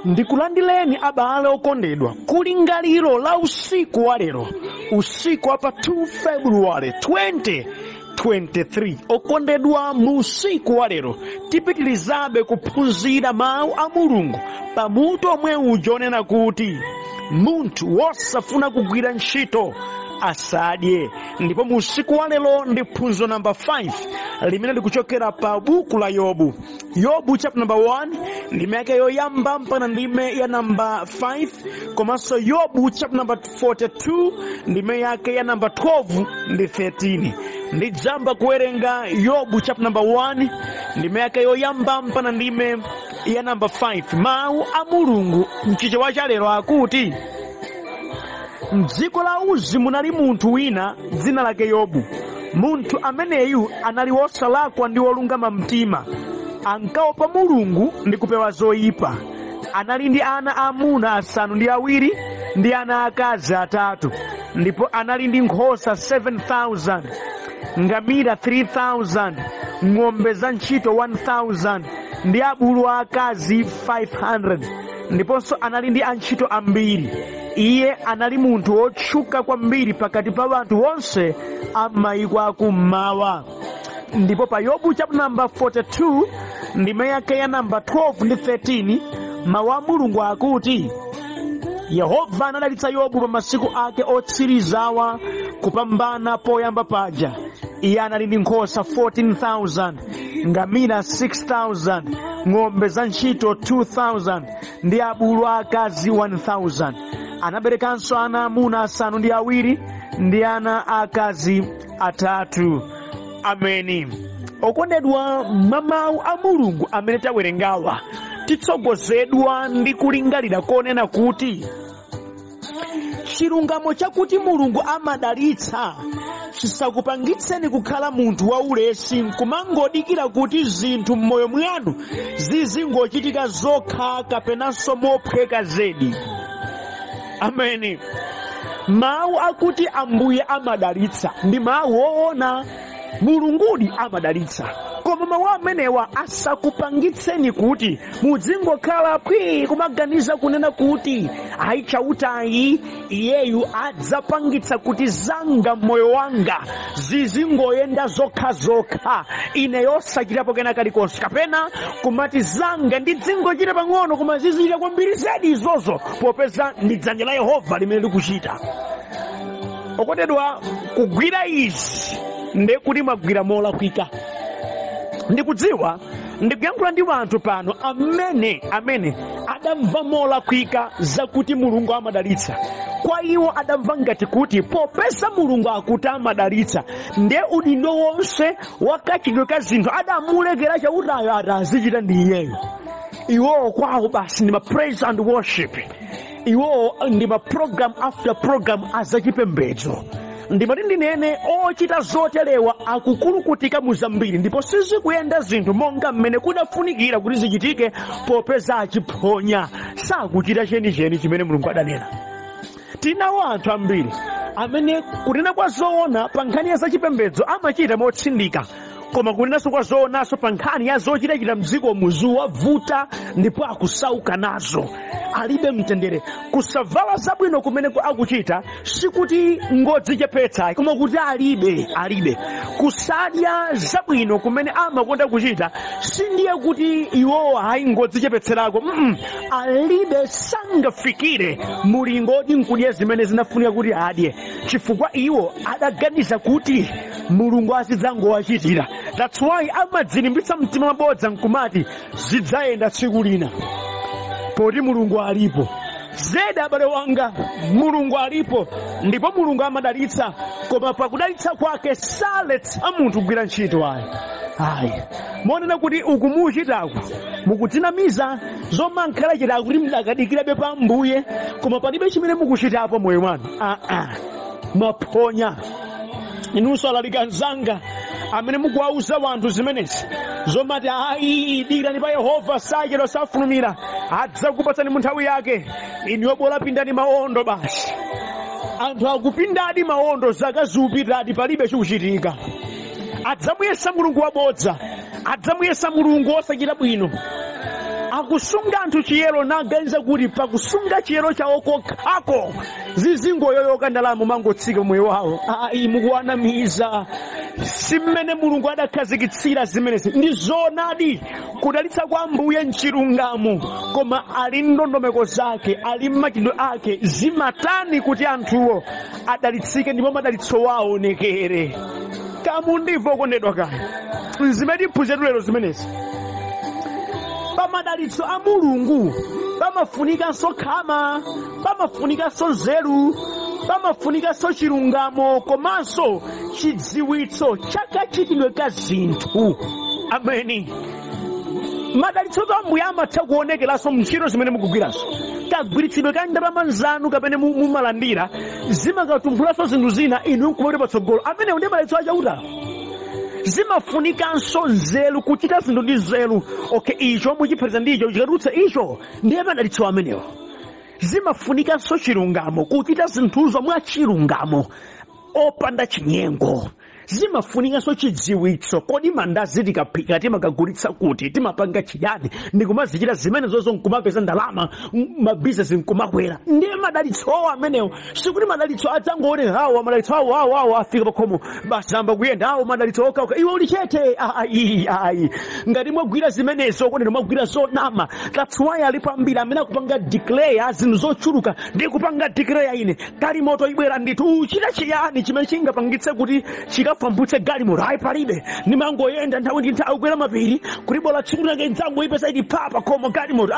Ndikulandileni abale okondedwa kulingaliro la usiku wa lero, usiku wa pa 2 February 2023. Okondedwa mu usiku wa lero tipitilizabe kuphunzira mawu a Mulungu pamutu omwe ujonena kuti munthu wosafuna kugwira ntchito asadye. Ndipo mu usiku wa lero ndi phunziro number 5 limene likuchokera pa buku la Yobu. Yobu chapter number 1 ndime yake yoyamba mpaka ndime ya number 5. Komanso Yobu chapter number 42 ndime yake ya number 12 ndi 13. Ndijamba kuwerenga Yobu chapter number 1 ndime yake yoyamba mpaka ndime ya number 5. Mawu a Mulungu mchichewa cha lero akuti, m'dziko la Uzi munali munthu wina dzina lake Yobu. Munthu ameneyu anali wosalakwa ndi wolungama mtima, ankaopa Mulungu ndi kupewa zoyipa. Anali ndi ana amuna 7 ndi ana akazi 3, ndipo anali ndi nkhosa 7,000, ngamira 3,000, ng'ombe za ntchito 1,000 ndi abulu akazi 500, ndiponso anali ndi antchito ambiri. Iye anali munthu wotchuka kwambiri pakati pa anthu onse a mayiko akummawa. Ndipo pa Yobu chapter number 42 ndime yake ya number 12 ndi 13 mawu a Mulungu akuti, Yehova anadalitsa Yobu pa masiku ake otsirizawa kupambana poyamba paja. Iye anali ndi nkhosa 14,000, ngamira 6,000, ng'ombe za ntchito 2,000 ndi abulu akazi 1,000. Anaberekanso ana amuna 7 ndi ana akazi 3. Ameni. Okondedwa, mawu a Mulungu amene tawerengawa titsogozedwa ndi kulingalira konena kuti chilungamo chakuti Mulungu amadalitsa chisakupangitseni kukhala munthu waulesi nkumangodikira kuti zinthu m'moyo mwanu zizingochitika zokha kapenanso mophweka zedi. Ameni. Mawu akuti Ambuye amadalitsa ndi mawu woona. Mulungudi amadalitsa, koma mawu amenewa asakupangitseni kuti muzingokhala kumaganiza kunena kuti ayi chautayi iyeyu adzapangitsa kuti zanga moyo wanga zizingoyenda zokha ine yosachitapo kena kalikonse, kapena kumati zanga ndidzingochita pang'ono koma zizichita kwambiri zedi izozo popeza ndi dzanja la Yehova limene likuchita. Okondedwa, kugwira izi ndi kuti mwagwira molakwika. Ndikudziwa ndikuyankhula ndi anthu pano amene adamva molakwika zakuti Mulungu amadalitsa. Kwa iwo adamva ngati kuti popeza Mulungu akuti amadalitsa ndiye udindo wonse wakachidwe ka zinthu adamulekera chautayo atazichita ndi iyeyo. Iwo kwawo basi ndi ma praise and worship, iwo ndi ma program after program azachipembedzo. Ndimati ndinene ochita zoterewa akukulukutika muzambiri, ndipo sizikuyenda zinthu monga mmene kudafunikira kuti zichitike popeza achiphonya sakuchita chenicheni chimene Mulungu adanena. Tinawo anthu ambiri amene kunena kwa zoona pa nkhani ya zachipembedzo amachita motsindika, koma kunenanso kwa zoonanso pa nkhani ya zochitachita mdziko muzuwa vuta ndipo akusauka nazo. Alibe mtendere. Kusavala zabwino kumene akuchita sikuti ngodzichepetsa, koma kuti alibe. Kusadya zabwino kumene amakonda kuchita sindiye kuti iwo hayi ngodzichepetserako. Alibe, sangafikire mulingo oti nkudya zimene zinafunika kuti adye, chifukwa iwo adaganiza kuti Mulungu azidzangowachitira. That's why amadzilimbitsa mtima mabodza nkumati zidzayenda tsiku lina poti Mulungu alipo. Zedi abale wanga, Mulungu alipo, ndipo Mulungu amadalitsa, koma pakudalitsa kwake saletsa munthu kugwira ntchito ayi. Monena kuti ukumuchitaku mukudzinamiza zomankhale chita kuti mdakadikirabe pa Ambuye, koma palibe chimene mukuchitapo moyo mwanu. Maphonya. Inunso alalika nzanga amene mukuwauza wanthu zimenezi zomati ayi dikirani pa Yehova sachedwa safulumira adzakupatsani mu nthawi yake, inu bola pindani mawondo basi. Anthu akupindadi mawondo zaka zikupitadi palibe chikuchitika. Adzamuyesa Mulungu wabodza, adzamuyesa Mulungu osachita bwino. akusunga anthu chiyero naganiza kuti pakusunga chiyero chawo kokhako zizingoyoyoka ndalama mangotsika moyo wawo. Mukuwanamiza. Si mmene Mulungu adakhazikitsira zimenezi. Ndi zoonadi kudalitsa kwa Ambuye mchilungamo, koma ali ndondomeko zake, ali machitidwe ake. Zimatani kuti anthuwo adalitsike ndipo madalitso wawo onekere. Kamundimva okondedwa kaya. Zimene phunziro lero zimenezi. Pamadalitso a Mulungu pamafunikanso khama, pamafunikanso nzeru, pamafunikanso chilungamo, komanso chidziwitso chakachitidwe ka zinthu. Ameni. Madalitso a Ambuye amatha kuonekeranso mntchito zimene mukugwiranso. Kagwiritsidwe ka ndalama zanu kapene mumalandira zimakatumphulanso zinthu zina inu nkumati patsogolo. Amene ndi madalitso achauta. Zimafunikanso nzeru, kuchita zinthu ndi nzeru. Okay, icho muchiphereza ndicho chikatulutsa icho ndiye madalitso amenewo. Zimafunikanso chilungamo, kuchita zinthuzo mwa chilungamo opanda chinyengo. Zimafunikanso chidziwitso, kodi mandazi tikaphika timakagulitsa kuti, timapanga chiyani, ndikumazichita zimenezozo nkumapeza ndalama, mabizinesi nkumakwera. Ndiye madalitso amenewo. Sikuti madalitso adzangoone hawo, madalitso awo afika pakhomo basi amba kuyenda hawo madalitso okauka. Iwe uli chete. Ngati mwagwira zimenezo konero mwagwira zonama. That's why ali pambiri amene akupanga declare zinthu zochuluka ndi kupanga declare ine galimoto ibwera ndithu uchita chiyani chimene chingapangitse kuti chikafambutse galimoto. Ayi palibe. Nimangoyenda nthawi ndi nthawi kwera mapiri kuti bola tsiku lake nzango ipesa ili papa koma galimoto.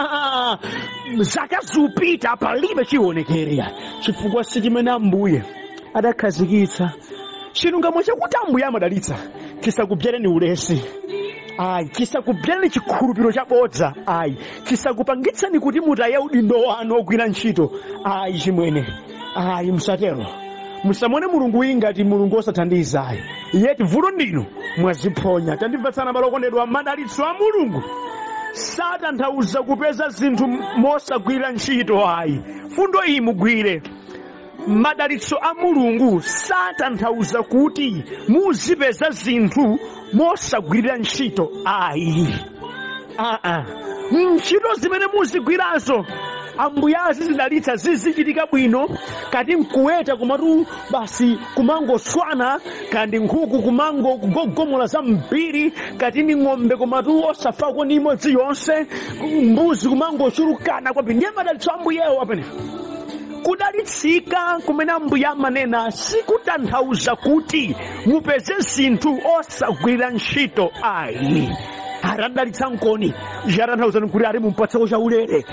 Zaka zupita palibe chionekere. Chifukwa si chimene Ambuye adakhazikitsa. Chilungamo chakuti Ambuye amadalitsa chisakubjereni ulesi. Chisakubjereni chikhulupiriro chabodza. Chisakupangitseni kuti mutaye udindo wanu ogwira ntchito. Chimwene. Musatero. Musamone Mulungu ingati Mulungu osathandiza. Yeti vuto ndinu mwaziphonya. Tandimvetsana balo okondedwa. Madalitso a Mulungu satanthauza kupeza zinthu mosagwira ntchito. Fundo iyi mugwire. Madalitso a Mulungu satanthauza kuti muzipeza zinthu mosagwirira ntchito. Ntchito zimene muzigwiranso Ambuye azizidalitsa zizichitika bwino. Kati mkuweta kumatu basi kumangoswana, kandi nkhuku kumango kugogomola za mbiri, kati ni ng'ombe kumatu osafako ni imodzi yonse, mbuzi kumangochulukana kwambiri. Ndiye madalitso a Ambuyewo apene. Kudalitsika kumene Ambuye amanena sikutanthauza kuti mupeze zinthu osagwirira ntchito. Aradalitsa nkoni jatanthauza kuti ali mumpatsako chaulere.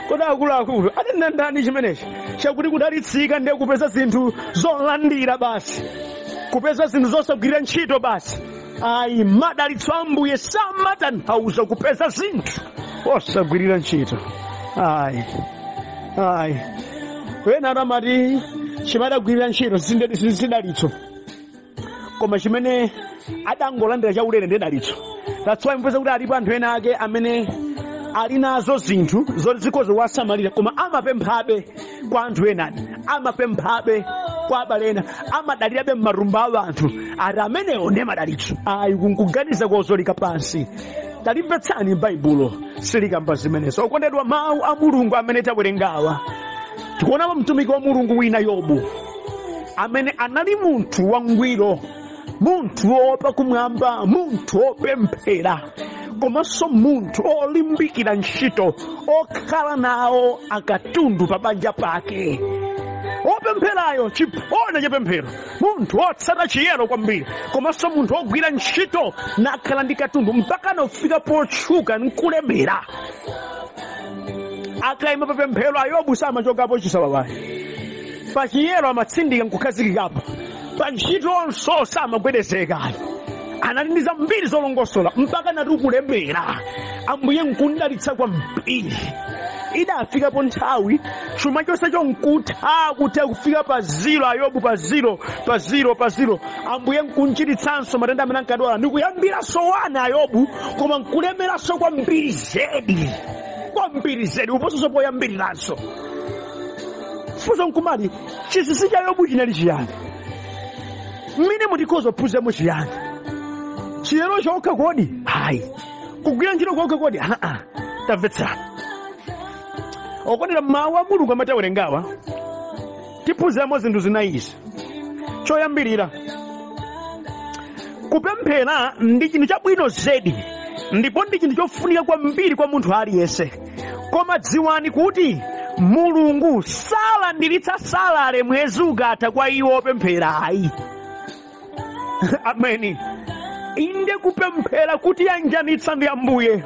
Kodi akuluakulu adanena ndani chimenechi chakuti kudalitsika ndiye kupeza zinthu zolandira basi, kupeza zinthu zosagwirira ntchito basi. Madalitso a Ambuye samatanthauza kupeza zinthu osagwirira ntchito. Wena aramati chimadagwirira ntchito zidalitso, koma chimene adangolandira chaulere ndi dalitso. That's why mpeza kuti alipo anthu ena ake amene ali nazo zinthu zoti zikozo wasamalira, koma amapemphabe kwa anthu ena, amapemphabe kwa abale ena, amadalirabe m'marumba a anthu. Ati amenewo ndiye madalitso. Kunkuganiza kozolika pansi. Talimvetsani Baibulo silikamba zimenezo. Okondedwa, mawu a Mulungu amene tawerengawa tikuonapo mtumiki wa Mulungu wina Yobu, amene anali munthu wangwiro, munthu wopa kumwamba, munthu wopemphera, komanso munthu olimbikira ntchito, okhala nawo akatundu pa banja pake. Opempherayo chipona cha pemphero, munthu otsata chiyero kwambiri, komanso munthu ogwira ntchito nakhala ndi katundu mpaka nafika potchuka nkulemera. Akayima pa pemphero Yobu samachokapo chisawawayi. Pa chiyero amatsindika nkukhazikikapo, pa ntchitonso samagwedezeka. Anali ndi zambiri zolongosola mpaka nati kulemera. Ambuye nkundalitsa kwambiri. Idafikapo nthawi chuma chonse chonkutha kufika pa zero. Yobu pa zero. Ambuye nkunchititsanso matenda amene ankadwala ndikuyambiranso wana Yobu, koma nkulemeranso kwambiri zedi. Uponso poyambiriranso. Fuso nkumati chinsinsi cha Yobu chinali chiyani? Mmene mutikhoza phunziramo chiyani? Chiyero chokha kodi? kugwira ntchito kwake kodi tamvetsana okondera mawu a Mulungu amatawerengawa tiphunziramo zinthu zinayizi. Choyambirira, kupemphera ndi chinthu chabwino zedi ndipo ndi chinthu chofunika kwambiri kwa munthu aliyense, koma dziwani kuti Mulungu salandiritsa salale mwezi ukatha kwa iwo opemphera ayi. Ameni. Inde kupemphera kuti yanjanitsa ndi Ambuye,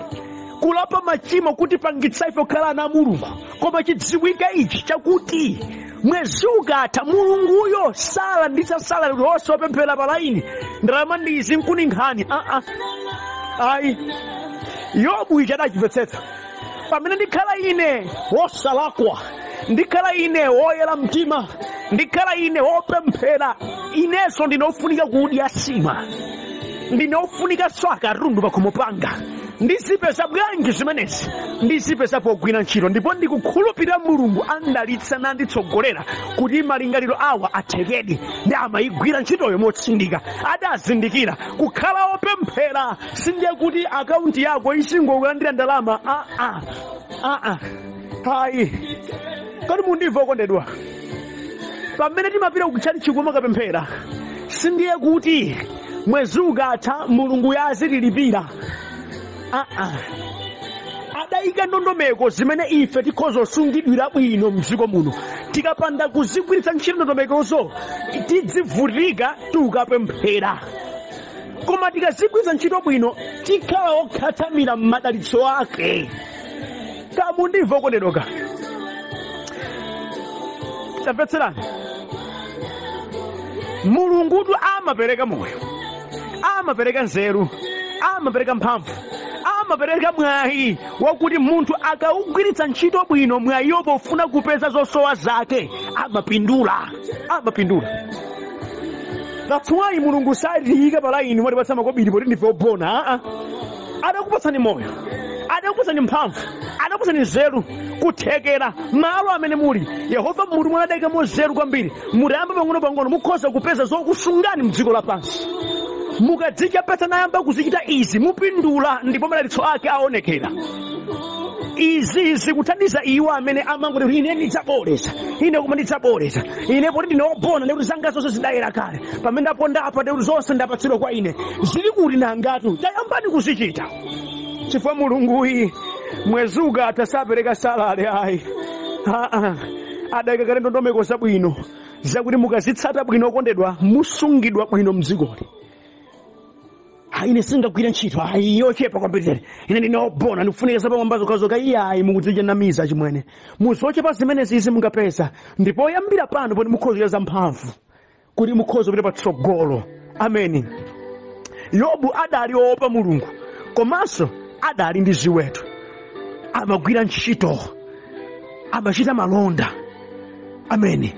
kulapa machimo kuti pangitsa ife kukhala ana a Mulungu, koma chidziwike ichi chakuti mwezi ukatha Mulunguyo salanditsa salale lonse opemphera palaini ndalama ndizi nkuninkhani ayi. Yobu ichi adachimvetsetsa. Pamene ndikhala ine wosalakwa, ndikhala ine woyera mtima, ndikhala ine wopemphera, inenso ndinofunika kudya sima, ndinofunika swaka rundu pakhomo panga. Ndizipeza bwanji zimenezi? Ndizipeza pogwira ntchito, ndipo ndikukhulupirira Mulungu andalitsa nanditsogolera kuti malingaliro awa athekedi ndi amayigwira ntchitoyo motsindika. Adazindikira kukhala opemphera sindiye kuti akaunti yako isingokulandira ndalama. Ayi. Kodi mundimva okondedwa? Pamene timapita kutchalichi kumakapemphera sindiye kuti mwezi ukatha Mulungu yazitilipira. Adayika ndondomeko zimene ife tikhoza kusungidwira bwino mdziko muno. Tikapanda kuzigwiritsa ntchito ndondomekozo tidzivutika tikapemphera, koma tikazigwiritsa ntchito bwino tikhala okhathamira m'madalitso ake. Kamundimva okondedwa? Tamvetserani. Mulungutu amapereka moyo, amapereka nzeru, amapereka mphamvu, amapereka mwayi wakuti munthu akaugwiritsa ntchito bwino mwayiyo pofuna kupeza zosowa zake amapindula. That's why Mulungu saliyika palaini watipatsa makobiri poti ndife obona. Adakupatsani moyo, adakupatsani mphamvu, adakupatsani nzeru, kuthekera malo amene muli. Yehova Mulungu mwadayikamo nzeru kwambiri. Mutayamba pang'ono mukhoza kupeza zokusungani mdziko lapansi. Mukadzichepetsa nayamba kuzichita izi mupindula, ndipo madalitso ake aonekera. Izi kuthandiza iwo amene amangoti ine ndidzaboleza, ine koma ndidzaboleza, ine poti ndine wobona ndikuti zanga zonse zidayera kale, pamene ndapondapo ndikuti zonse ndapatsidwa kwa ine. Zili kuti nangatu tayambani kuzichita, chifukwa Mulunguyi mwezi ukatha sapereka salale ayi. Adayika kale ndondomeko zabwino zakuti mukazitsata bwino okondedwa musungidwa bwino mdzikoli. Ine singagwira ntchito yochepa kwambiri, ine ndinobona ndikufunika sapamwamba zokazoka iyayi mukudzichanamiza chimwene. Muzochepa zimenezi izi mungapeza, ndipo yambira pano poti mukhoza za mphamvu kuti mukhoza kupita patsogolo. Ameni. Yobu adali oopa Mulungu, komanso adali ndi ziweto, amagwira ntchito, amachita malonda. Ameni.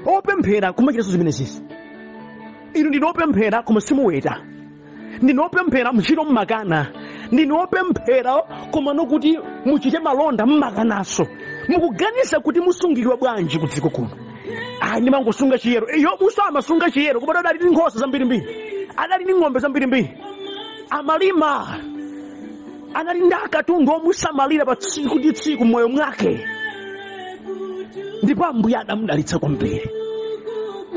Opemphera kumachitanso zimenezi. Inu ndinopemphera koma simuweta, ndinopemphera mchito mmakana, ndinopemphera koma nokuti muchite malonda mmakanaso. Mukuganiza kuti musungidwa bwanji ku dziko kuno? Ndimangosunga chiyero. Yobu amasunga chiyero, koma adali ndi nkhosa zambirimbiri, adali ndi ng'ombe zambirimbiri, amalima, anali ndi akatundu omusamalira pa tsiku ndi tsiku moyo mwake, ndipo Ambuye adamudalitsa kwambiri.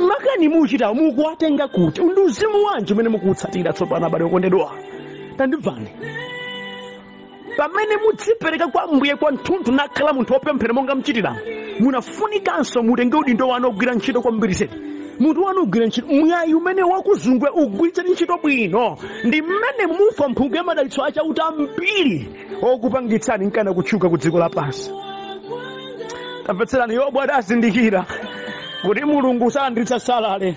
Makani muchita mukuwatenga kuti ndi uzimu wanji umene mukutsatira tsopano abale okondedwa? Tandimvani. Pamene mudzipereka kwa Ambuye kwa mtunthu nakhala munthu wopemphera monga mchitira, munafunikanso mutenge udindo wanu ogwira ntchito kwambiri zedi. Munthu wanu ugwira ntchito, mwayi umene wakuzungwe ugwiritse ntchito bwino, ndi mmene mufa mphuku ya madalitso achauta ambiri okupangitsani nkana kutchuka ku dziko lapansi. Tamvetserani, Yobu adazindikira kuti Mulungu salanditsa salale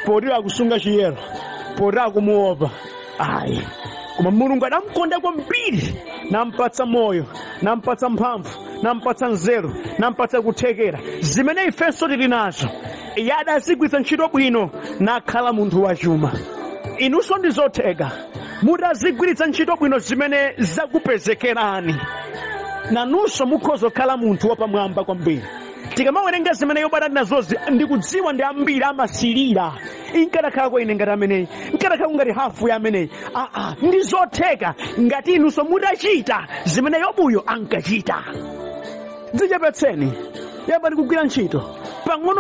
poti akusunga chiyero, poti akumuopa ayi, koma Mulungu adamukonda kwambiri, nampatsa moyo, nampatsa mphamvu, nampatsa nzeru, nampatsa kuthekera zimene ifenso tili nazo. Iye adazigwiritsa ntchito bwino nakhala munthu wachuma. Inunso ndi zotheka mutazigwiritsa ntchito bwino zimene zakupezekerani, nanunso mukhoza kukhala munthu wapamwamba kwambiri. Tikamawerenga zimene Yobu adali nazozi ndikudziwa ndi ambiri amasilira. inkanakhala kwa ine ngati ameneyi, inkanakhala ngati hafu ya ameneyi. Ndi zotheka ngati inunso mutachita zimene Yobuyo ankachita. Dzichepetseni, yambani kugwira ntchito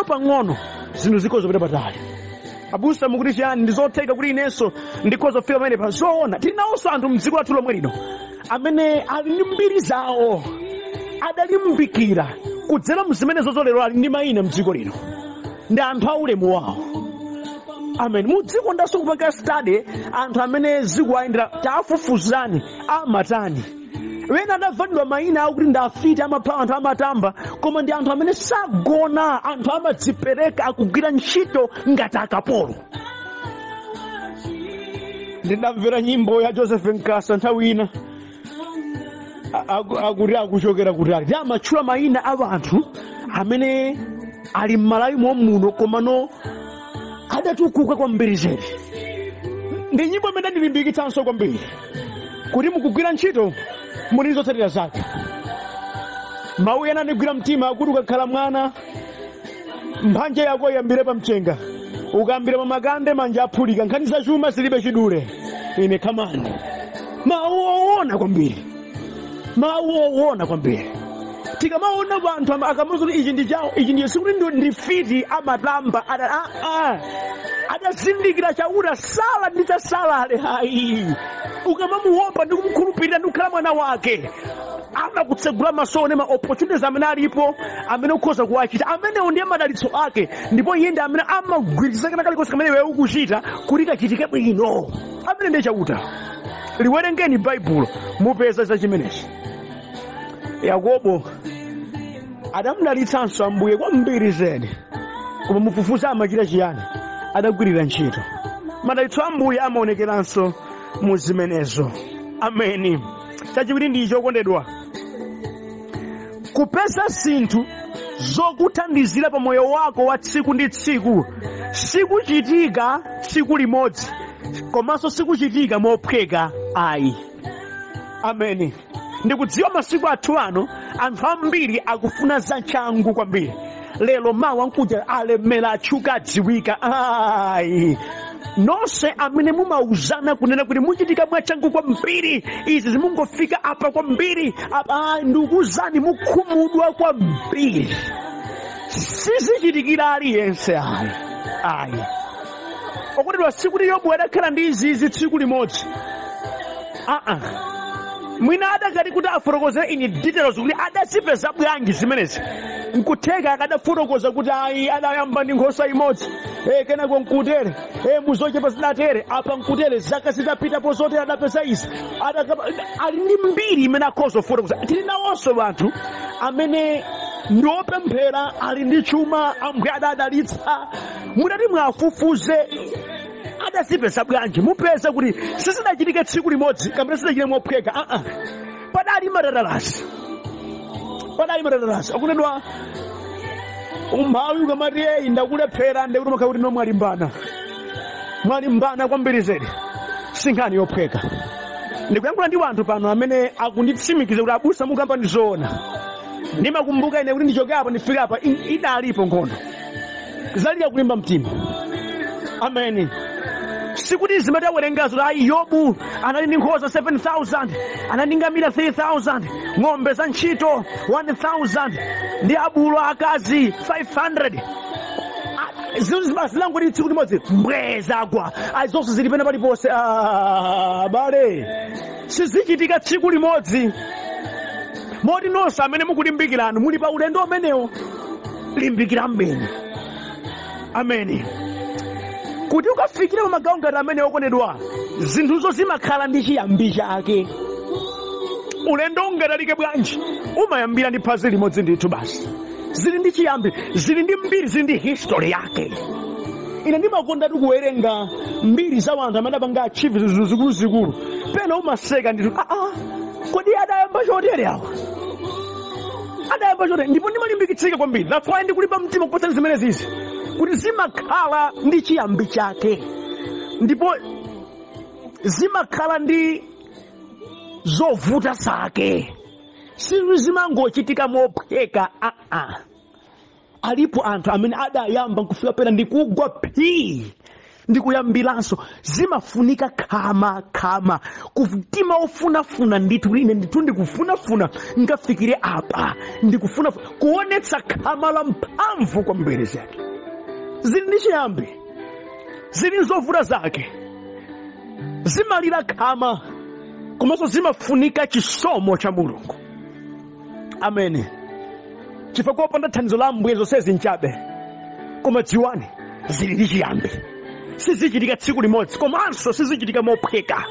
pang'ono zinthu zikhoza kupita patali. Abusa mukuti chiyani? Ndi zotheka kuti inenso ndikhoza kufika pamene pa zoona. Tili nawonso anthu mdziko lathu lomwe lino amene ali ndi mbiri zawo, adalimbikira kudzera mzimenezo zolero ali ndi mayina mdziko lino, ndi anthu aulemu wawo. Amen. Mudziko ndaso kupanga study anthu amene zikuwayendera, tafufuzani amatani. Wena adavalidwa mayina akuti ndi afiti, amapha anthu amatamba, koma ndi anthu amene sagona, anthu amadzipereka akugwira ntchito ngati akapolo. Ndinamvera nyimbo ya Joseph Nkasa nthawi ina akuti akuchokera kutali, ndi amatchula mayina a anthu amene ali m'Malawi muno komano adatukuka kwambiri zedi. Ndi nyimbo imene ndilimbikitsanso kwambiri kuti mukugwira ntchito muli zotsatira zake. Mawu ena andigwira mtima akuti ukakhala mwana mphanje yako iyambire pa mchenga, ukambira pa makande manja aphulika, nkhani za chuma zilibe chidule. Ine kamani mawu owona kwambiri, mawu owona kwambiri. Tikamaona anthu akamuza kuti ichi ndi chawo, ichi ndiye sikuti ndi fiti amatamba adazindikira chauta sala ndi chasalale. Hayi, ukamamuopa ndi kumukhulupirira ndi kukhala mwana wake, amakutsegula maso ne ma opportunities amene alipo, amene ukhoza kuwachita, amenewo ndiye madalitso ake, ndipo iye ndi amene amagwirizana kalikonse kamene iwe ukuchita kuti kachitike bwino. Amene ndiye chauta. Liwerengeni Baibulo mupeza za chimenechi. Yakobo adamudalitsanso Ambuye kwambiri zedi, koma mufufuza amachita chiyani? Adagwirira ntchito. Madalitso a Ambuye amaonekeranso mu zimenezo. Ameni. Chachiwiri ndicho kondedwa, kupeza zinthu zokuthandizira pa moyo wako wa tsiku ndi tsiku, sikuchitika tsiku limodzi, komanso sikuchitika mophweka ayi. Ameni. Ndikudziwa masiku athu ano anthu ambiri akufuna zachangu kwambiri. Lero mawa nkuja alemera atchuka adziwika. Ayi, nonse amene mumauzana kunena kuti muchitika mwachangu kwambiri, izi zimungofika apa kwambiri, ndikuzani mukhumudwa kwambiri, sizichitikira aliyense. Ayi, okondedwa, sikuti Yobu adakhala ndi izi tsiku limodzi. Mwina adakati kuti afotokoze in details kuti adazipeza bwanji zimenezi. Nkutheka akadafotokoza kuti ayi adayamba ndi nkhosa imodzi, kenako nkutere, muzochepa zinatere, apa nkutere, zaka zitapitapo zotere adapeza izi. Ali ndi mbiri imene akhoza kufotokoza. Tili nawonso anthu amene ndiopemphera, ali ndi chuma, Ambuye adadalitsa, mutati mwafufuze adazipeza bwanji, mupeza kuti sizinachitike tsiku limodzi kapena sizinachitike mophweka. Padali maradarasi, padali maradarasi. Akondedwa, umphawi ukamati ndakulephera ndekuti makhala kuti mwalimbana kwambiri zedi, sinkhani yophweka. Ndikuyankhula ndi anthu pano amene akunditsimikiza kuti abusa mukamba ndi zoona. Ndimakumbuka ine kuti ndichoke apa ndifika apa idalipo nkhondo, zalira kulimba mtima. Ameni. Sikuti zimene awerengazo ayi Yobu anali ndi nkhosa 7,000, anali ndi ngamira 3,000, ng'ombe za ntchito 1,000, ndi abulo akazi 500. Zilanguti tsiku limodzi mbweza agwa, zonse zili pena paliponse. Bale, sizichitika tsiku limodzi. Moti nonse amene mukulimbikirani muli pa ulendo umenewo, limbikira mbeni. Ameni. Kuti ukafikire pa magawo ngati amene okondedwa, zinthuzo zimakhala ndi chiyambi chake. Ulendo ungatalike bwanji, umayambira ndi phazi limodzi ndithu basi. Zili ndi chiyambi, zili ndi mbiri, zili ndi history yake. Ine ndimakonda kuwerenga mbiri za anthu amene apanga achieve zinthu zikuluzikulu. Pena umaseka ndithu, kodi adayamba chotere awa? Adayamba chotere, ndipo ndimalimbikitsika kwambiri. That's why ndikulimba mtima kuposa zimene zizi, kuti zimakhala ndi chiyambi chake, ndipo zimakhala ndi zovuta zake, sizimangochitika mophweka. Alipo anthu amene adayamba nkufika pena ndikugwa phii, ndikuyambiranso zimafunika khama kutima ofunafuna ndithu ine ndithu ndikufunafuna ngafikire apa ndikufunafuna kuonetsa khama la mphamvu kwambiri zake. Zili ndi chiyambi, zili zovuta zake, zimalira khama, komanso zimafunika chisomo cha Mulungu. Ameni. Chifukwa popanda thandizo la Ambuye zonsezi nchabe, koma dziwani zili ndi chiyambi. Sizichitika tsiku limodzi, komanso sizichitika mophweka.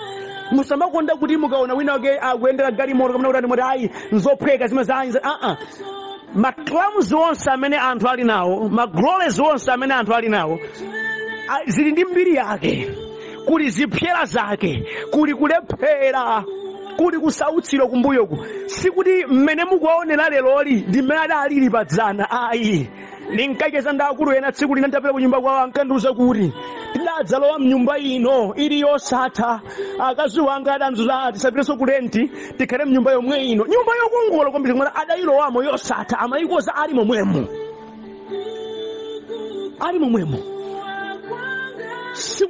Musamakonda kuti mukaona wina wake akuyendera galimoto kamene kuti moti ayi nzophweka zimene zayi. Maclams onse amene anthu ali nawo, maglories onse amene anthu ali nawo, zili ndi mbiri yake, kuli zipyera zake, kuli kulephera, kuli kusautsidwa kumbuyoku. Sikuti mmene mukuwaonera leloli ndi mmene adalili padzana ayi. Ndinkacheza ndakulu ena tsiku lina ndapita ku nyumba kwawo ankandiuza kuti tidadzalowa mnyumba ino ili yosatha, akazi wanga adanzula tisapirenso kulenti tikhale mnyumba yomwe ino, nyumba yokongola kwambiri mwana adayilowamo yosatha, amayikoza ali momwemo, ali momwemo.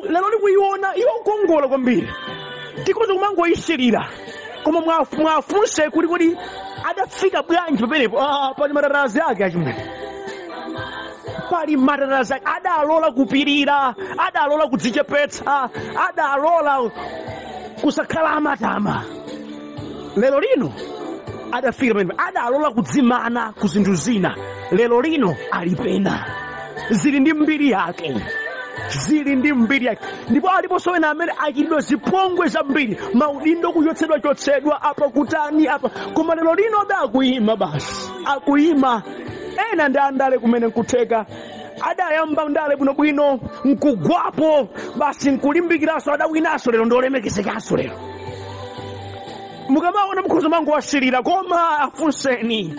Lero likuyiona yokongola kwambiri, tikoza kumangoyisirira, koma mwafunse kuti adafika bwanji pamenepo. Pali matarazi ake achimwene, pali matarazi ake. Adalola kupirira, adalola kudzichepetsa, adalola kusakhala amatama. Lero lino adafika pamenepo, adalola kudzimana ku zinthu zina. Lero lino alipena, zili ndi mbiri yake, zili ndi mbiri yake. Ndipo aliponso wena amene achitidwa zipongwe zambiri, maudindo kuchotsedwa apa kutani apa, koma lero lino akuyima basi, akuyima. Ena ndi andale kumene nkutheka, adayamba ndale bwinobwino nkugwapo basi nkulimbikiranso, adawinanso lero ndolemekezekanso lero. Mukamaona mukhozo mangu wasirira, koma afunseni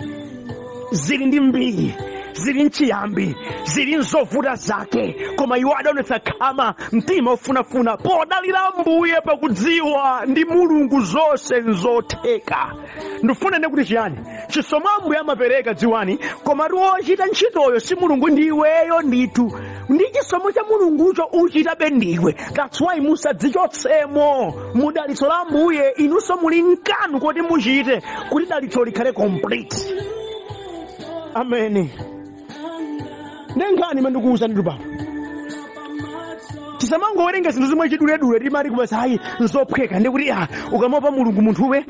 zili ndi mbiri, zili nchiyambi, zili nzovuta zake, koma iwo adaonetsa khama, mtima ofunafuna, podalira Ambuye pakudziwa ndi Mulungu zonse nzotheka. Ndifuna ndi kuti chiyani? Chisomo Ambuye amapereka dziwani, koma wochita ntchitoyo si Mulungu, ndi iweyo ndithu. Ndi chisomo cha Mulungucho uchitabe ndiwe. That's why musadzichotsemo mudalitso la Ambuye. Inunso muli nkanu kuti muchite kuti dalitso likhale complete. Ameni. Nengani mandikuuza ndi baba. Tisamangowerenga zinthu zimwe chidule timati kubasa hayi nzophweka ndi kuti ukamopa Mulungu munthuwe,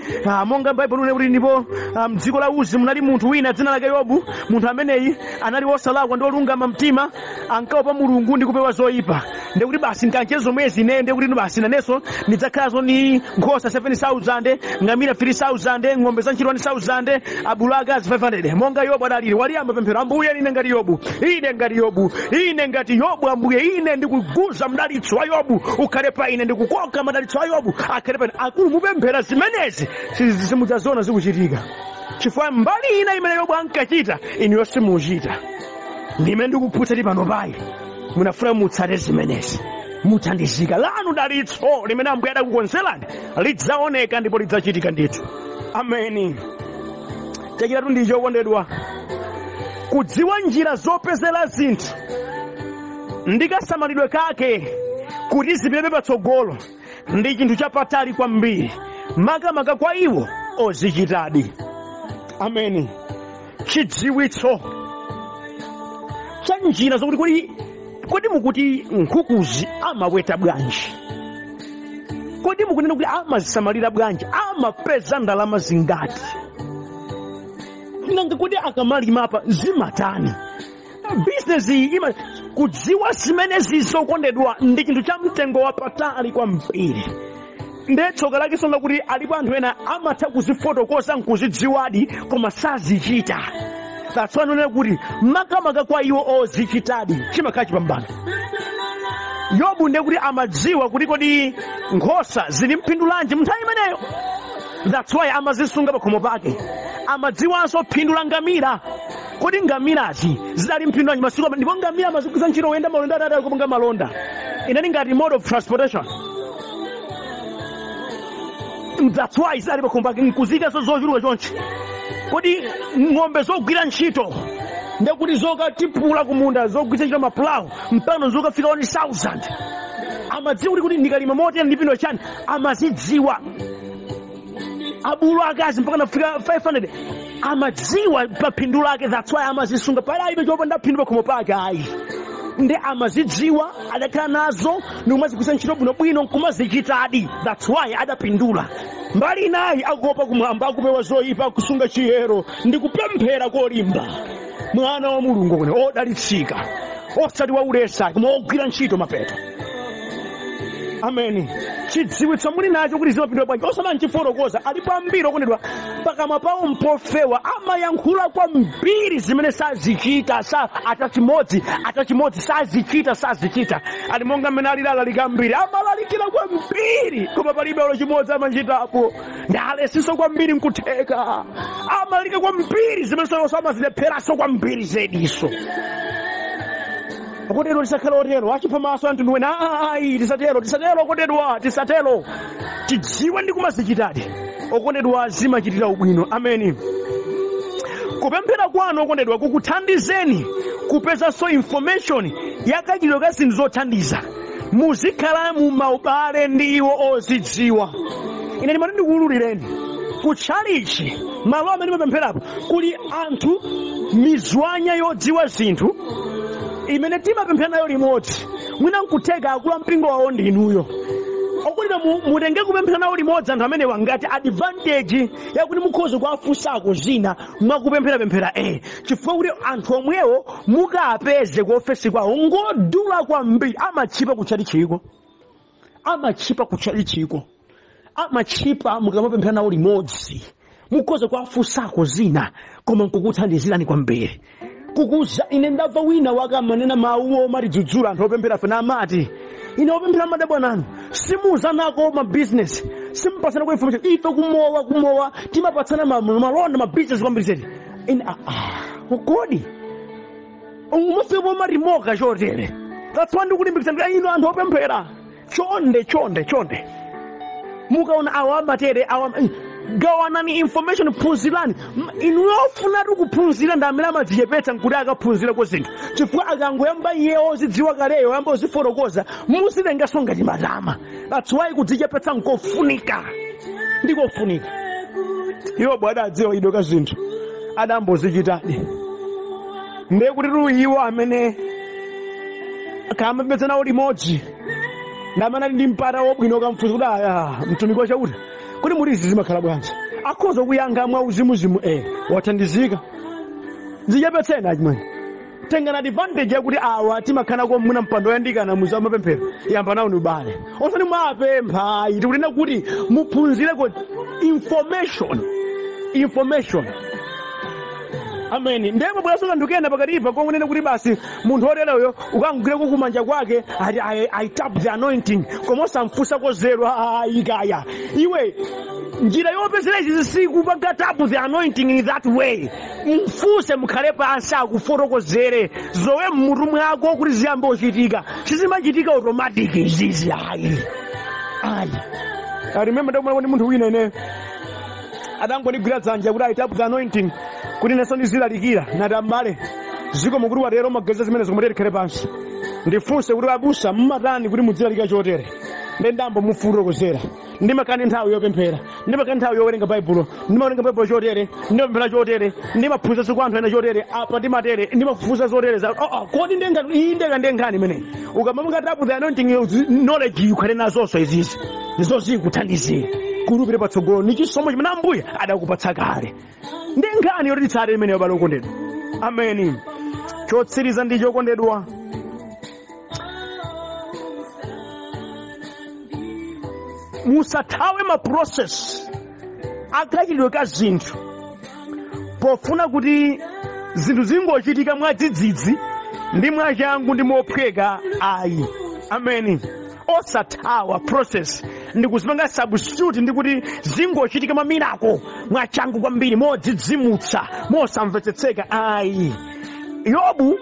monga Bible lune kuti ndipo mdziko la Uzi munali munthu wina dzina lake Yobu. Munthu ameneyi anali wosalakwa ndi olungama mtima, ankaopa Mulungu ndi kupewa zoyipa. Ndi kuti basi nkanche zomwezi ine ndi kuti basi nanenso ndidzakhalazo ni nkhosa 7,000, ngamira 3,000, ng'ombe za nchirwani 1,000, abulu akazi 500. Monga Yobu adalili, waliyamba pemphero, Ambuye ine ngati Yobu, ine ngati Yobu, ine ngati Yobu, Ambuye ine ndikuguza mdalitso wa Yobu ukhale pa ine, ndikukoka madalitso a Yobu akhale pa ine. Akulu mupemphera zimenezi simudzazona zikuchitika, chifukwa mbali ina imene Yobu ankachita inu yonse muchita. Ndime ndikuphutsa pano payi, munafuna mutsate zimenezi, muthandizika lanu dalitso limene Ambuye adakukonzerani lidzaoneka ndipo lidzachitika ndithu. Ameni. Chachitatu ndi chokondedwa, kudziwa njira zopezera zinthu ndikasamalidwe kake kuti zipite patsogolo ndi chinthu chapatali kwambiri, makamaka kwa iwo ozichitadi. Ameni. Chidziwitso cha njira zokuti kodi mukuti nkhukuzi amaweta bwanji, kodi mukunena kuti amazisamalira bwanji, amapeza ndalama zingati, nanga kodi akamalima apa zimatani, business ima. Kudziwa zimenezi zokondedwa ndi chinthu cha mtengo wapatali kwambiri. Ndetsoka lake songa kuti alipo anthu ena amatha kuzifotokoza nkuzidziwadi koma sazichita. That's why nonena kuti makamaka kwa iwo ozichitadi chimakhala chipambano. Yobu ndiye kuti amadziwa kuti kodi nkhosa zili mphindu lanji mnthawi imeneyo. That's why amazisunga pakhomo pake. Amadziwanso phindu la ngamira, kodi ngamirazi zidali mphindu lanji masiku, ndipo ngamira amazigwiza ntchito oyenda malonda atali kupunga malonda. Inali ngati mode of transportation. That's why zidali pakhomo pake nkuzikaso zochuluka chonchi. Kodi ng'ombe zogwira ntchito ndiye kuti zokatipula kumunda zogwiza ntchito mapulawo mpano zokafika 1,000. amadziwa kuti ndikalima motere ndipindula chani, amazidziwa. Abulu akazi mpaka nafika 500 amadziwa pa phindu lake, that's why amazisunga palibe chopanda phindu pakhomo pake ayi. Ndi amazidziwa adakhala nazo ndikumazigwisa ntchito bwinobwino nkumazichitadi, that's why adapindula. Mbali inayi akuopa kumwamba, akupewa zoyipa, akusunga chiyero ndi kupemphera kolimba. Mwana wa Mulungu kune odalitsika, osati waulesa koma ogwira ntchito mapeto. Amen. Chidziwitso muli nacho kuti zimapindula bwanji osamani chiforokoza alipo ambiri okondedwa pakamwa pawo mpofewa amayankhula kwambiri zimene sazichita, atachimodzi sazichita. Ali monga mmene alilala likambiri amalalikira kwambiri koma palibe olo chimodzi amachitapo. Ndalesinso kwambiri nkutheka amalalika kwambiri zimene sonso amazilepheranso kwambiri zediso. Okondedwa tisakhala otero achipha maso anthu ndiwena ayi tisatero okondedwa tisatero. Tidziwe ndi kumazichitadi okondedwa zimachitira ubwino. Amen. Kupemphera kwanu okondedwa kukuthandizeni kupeza so information yakachitidwe ka zinthu zothandiza. Muzikhala mu maubale ndi iwo ozidziwa. Ine ndimati ndikuwululireni kutchalichi malo amene mapempherapo kuli anthu mizwanya yodziwa zinthu imene timapemphera nayo limodzi. Mwina nkutheka akula mpingo wawo ndi inuyo. Okondedwa mutenge kupemphera nawo limodzi anthu amene wangati advantage yakuti mukhoza kuwafunsako zina mwakupemphera chifukwa kuti anthu omwewo mukapeze ku ofesi kwawo ngodula kwambiri amachipa kuchalichiko. Amachipa mukamapemphera nawo limodzi mukhoza kuwafunsako zina koma nkukuthandizirani kwambiri. Kukuza ine ndabva wina wakamanena mawu omatidzudzula anthu opemphera fena amati ine opemphera madabwa nanu simuza nako ma business simpasana kwa information ife kumowa timapatsana malonda ma business kwambiri zedi ine ukodi umafika marimoka chotere. That's why ndikulimbikitsa ino anthu opemphera chonde mukaona awa matere gawanani information, phunzirani. Inofuna kuphunzira ndamene amadziyepetsa nkuti akaphunzira kwa zinthu chifukwa akangoyamba iye ozidziwa kaleyo yamba oziforokoza musilengaso ngati matama. That's why kudzichepetsa nkofunika ndikofunika. Iwo bwana adziwa ido ka zinthu adambozichitadi ndiye kuti iwo amene akamapezana nawo limodzi ndamene ndi mpata wobwino kamfunza kuti mtumiki wa chauta kuti mulizi zimakhala bwanji akhoza kuyankha mwa uzimuzimu wathandizika zichepetseni achimwene. Tengana advantage yakuti awa timakhala ko muna mpando yandikana muza mapemphero yamba nawo ni ubale osati mwapempha tikunena kuti muphunzire ko information. Amen. Ndipo bweraso ndikuyenda pakatipa kongonena kuti basi munthu otereyo ukangugire kumanja kwake I tap the anointing koma osamfunsa kozerwa ikaya iwe njira yopezera izi siku panga tap the anointing in that way. Mfuse mukhale pansi akuforokozere zowe mmutu mwako kuti ziyambe ochitika sizimachitika automatic izizi ayi. I remember ndi munthu wina ine adangondigwira dzanja kuti I tap the anointing kuti naso ndizilalikira natambale ziko mukuru watero mageza zimene zomwe tikhale pansi ndifunse kuti abusa mmatani kuti mudzilalika chotere ndendambo muforokozera ndimakani nthawi yopemphera ndimakani nthawi yowerenga baibulo ndimawerenga baibulo chotere ndimapemphera chotere ndimaphunzitsa kwa anthu ena chotere apa ndimatere ndimafufuza zotere za kodi ndengani imene ukamamanga tapu the anointing knowledge ukhale nazonso izizi ndizo zikuthandizira kulupire patsogolo ni chisomo chimene Ambuye adakupatsa kale ndengani yoti titsate imene yobala okondedwa. Amen. Chotsiriza ndicho okondedwa musathawe ma process akachitidwe ka zinthu pofuna kuti zinthu zingochitika mwadzidzidzi ndi mwachangu ndi mophweka ayi. Amen. Osathawa process ndikuzipanga substitute ndikuti zingochitika mamirako mwachangu kwambiri modzidzimutsa mosamvetsetseka ayi. Yobu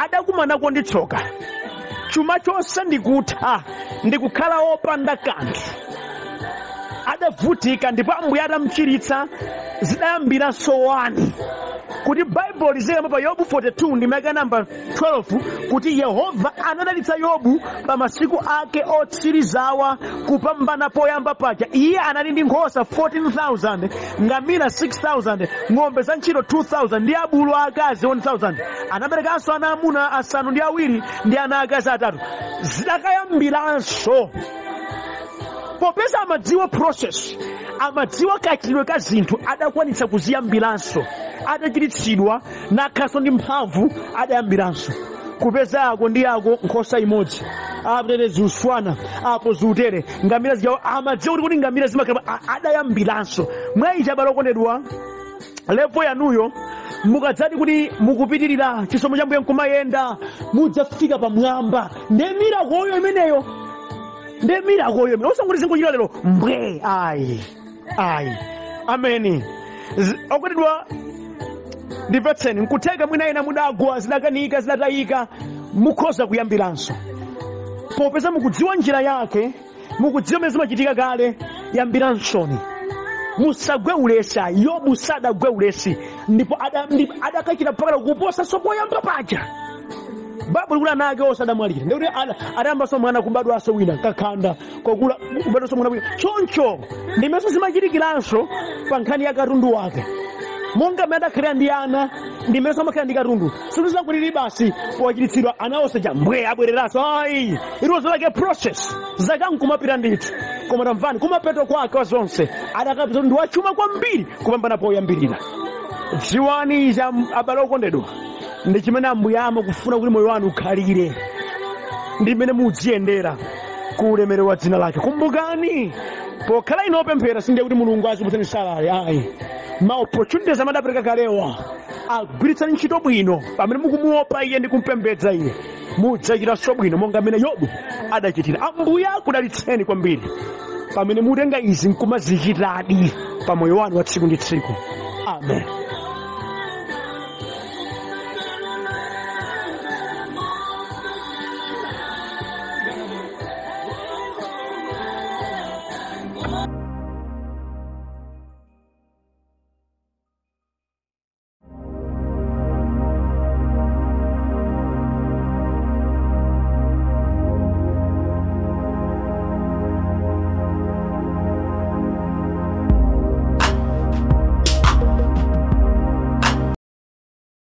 adakumanako ndi tsoka chuma chonse ndikutha ndikukhala opanda kanthu adavutika ndipo Ambuye adamuchiritsa zidayambira sowani kuti Bible lizema pa Yobu 42 ndi maka namba 12 kuti Yehova anadalitsa Yobu pa masiku ake otsirizawa kupambana poyamba paja. Iye anali ndi nkhosa 14,000, ngamira 6,000, ng'ombe za ntchito 2,000 ndi abulu akazi 1,000. Anaberekanso ana amuna asanu ndi awiri ndi ana akazi atatu. Zidakayambiranso popeza amadziwa process, amadziwa kachitidwe ka zinthu, adakwanitsa kuziyambiranso, adachititsidwa nakhaso ndi mphamvu, adayambiranso. Kupeza ako ndi ako nkhosa imodzi, apo ziuswana, apo ziutere, ngamira zijawo amadziwa kuti ngamira zimakhala, adayambiranso. Mwayicha abale okondedwa, levo yanuyo mukadzati kuti mukupitirira chisomo cha Mbuye nkumayenda, mudzafika pamwamba. Ndemira koyo imeneyo, ndemira koyo imeneyo, usanguti zingochita lero mbwe. Ayi, ameni. Okondedwa, ndimvetseni, nkutheka mwina ena mudagwa, zidakanika, zidatayika, mukhoza kuyambiranso. Popeza mukudziwa njira yake, mukudziwa mene zimachitika kale, yambiransoni. Musagwe ulesa. Yobu sadagwe ulesi, ndipo adakachita pakala kuposa sopoyamba paja. Bible kula nake osadamwalira, ndikuti adayambaso mwana kubadwaso wina kakhanda, kokula kubadwaso mwana wina. Choncho ndimeso zimachitikiranso pa nkhani ya katundu wake. Monga mene adakhalira ndi ana, ndimeso amakhalira ndi katundu. Sikuti kuti basi powachititsidwa ana oseja mbwe abwereranso. Ayi, it was like a process. Zakankumapita ndithu. Koma tamvani kumapeto kwake wa zonse adakapita ndi wachuma kwambiri kupambana poyambirira. Dziwani izi abale okondedwa, ndi chimene Ambuye amakufuna kuti moyo wanu ukhalire, ndi mmene mudziyendera ku ulemerero wa dzina lake. Kumbukani, pokhala ino opemphera sindiye kuti Mulungu azimutsani salale. Ayi, ma opportunities amadapereka kalewa agwiritsani ntchito bwino. Pamene mukumuopa Iye ndi kumpembedza Iye, mudzachitanso bwino monga mmene Yobu adachitira. Ambuye akudalitseni kwambiri pamene mutenga izi nkumazichitadi pa moyo wanu wa tsiku ndi tsiku. Amen.